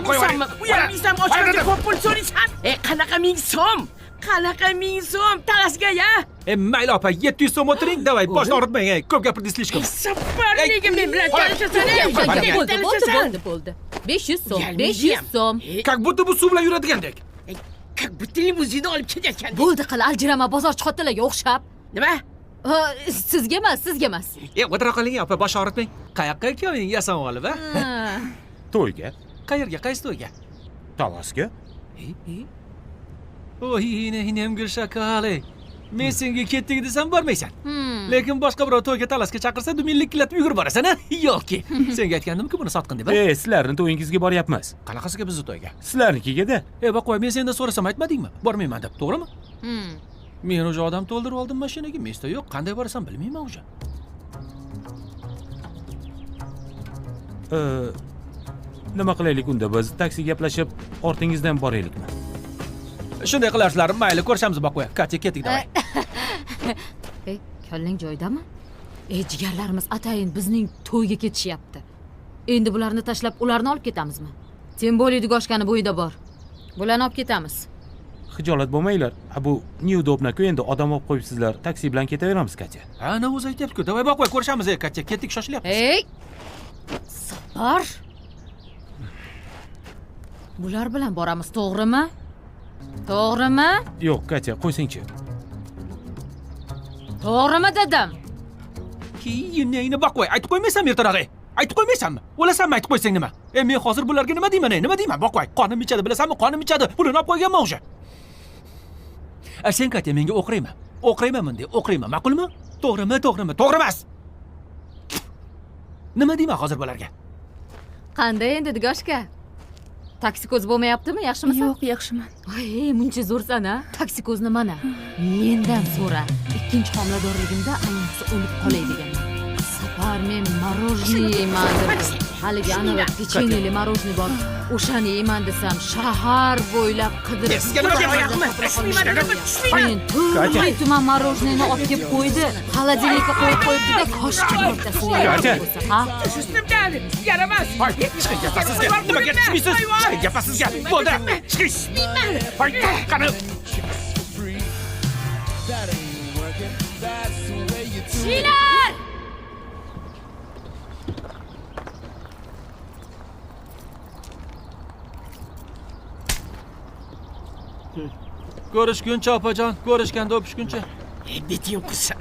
uyalmaysanmi? Uyalmaysanmi? Ochgancha ko'p pul so'raysan. Qanaqa 1000 so'm? Qanaqa 1000 so'm talasga ya? Mayli opa, 700 so'm o'tiring, davay, boshni og'ritmang, ko'p gapirdingiz слишком. Safarniga men bilan talashasan. Bo'ldi. 500 so'm, 500 so'm. Как будто bu suv bilan yuradigandek. Как будто limuzini olib ketayotgan. Bo'ldi qil, aljirama bozorchi xotinlarga o'xshab. Nima? Sizga emas. O'tira qoling, opa, bosh og'ritmang. Qayoqqa kelning, yasan olib, a? To'yga, Qayerga, qaysi to'yga? Talasga. Oy, ham gulshakali. Men senga ketdik desam bormaysan. Lekin boshqa birov to'yga talasga chaqirsa, duminglik kilatib yugurib borasan, a? Yo'qki. Senga aytgandim-ku buni sotqin deb. Sizlarning to'yingizga boryapmiz. Qanaqasiga bizni to'yga? Sizlarnikiga-da. Boqoy, men sendan so'rasam aytmadingmi? Bormayman deb, to'g'rimi? Men o'sha odam to'ldirib oldim mashinaga, mesta yo'q, qanday borasan bilmayman o'sha. Nima qilaylik unda, biz taksi gaplashib, ortingizdan boraylikmi? Shunday qilarsizlar, mayli, ko'rishamiz Boqoy. Katya, ketdik davay. Kallang joyidami? Jigarlarimiz atayin bizning to'yga ketishyapti. Endi bularni tashlab, ularni olib ketamizmi? Sen bo'li dugoshkani bo'yida bor. Bularni olib ketamiz. Xijolat bo'lmanglar. Bu neudobna-ku, endi odam olib qo'yibsizlar. Taksi bilan ketaveramiz, Katya. Ana o'zi aytibdi-ku. Davay Boqoy, ko'rishamiz, Katya. Ketdik, shoshilyapmiz. Sabr. Bular bilan boramiz, to'g'rimi? To'g'rimi? Yo'q, Katya, qo'ysingchi. To'g'rimi dedim. Kiyiningni Boqoy, aytib qo'ymaysanmi ertaroq? Aytib qo'ymaysanmi? O'lasanmi aytib qo'ysang nima? Men hozir bularga nima deyman? Nima deyman Boqoy? Qonim ichadi, bilasanmi? Qonim ichadi. Pulini olib qo'yganman o'sha. Sen Katya menga o'qirayman. O'qirayman bunday, o'qirayman. Ma'qulmi? To'g'rimi, to'g'rimi? To'g'ri emas. Nima deyman hozir bularga? Qanday endi dugoshka? Taksi ko'z bo'lmayaptimi? Yaxshimisan? Yo'q, yaxshiman. Voy, muncha zo'rsan-a? Taksi ko'zni mana. Mendan so'ra. Ikkinchi homiladorligimda ayniqsa o'lib qolay deganman. Sapar, men morojniy yeyman deb. Haligi anavi pecheniyli morojniy bor. O'shani yeyman desam, shahar bo'ylab qidirib. Sizga nima deyapman? Men turli tuman morojniyni olib kelib qo'ydi. Xolodilnikka qo'yib qo'yibdi-da, koshki o'rtasini yeyapsiz. Ha? Ustimdan yaramas. Chiqing, gapasizga. Nimaga tushmaysiz? Chiqing, gapasizga. Bo'ldi. Chiqing. Hoy, qani. Chilar! Ko'rishguncha opajon, ko'rishganda o'pishguncha. Biting qilsin.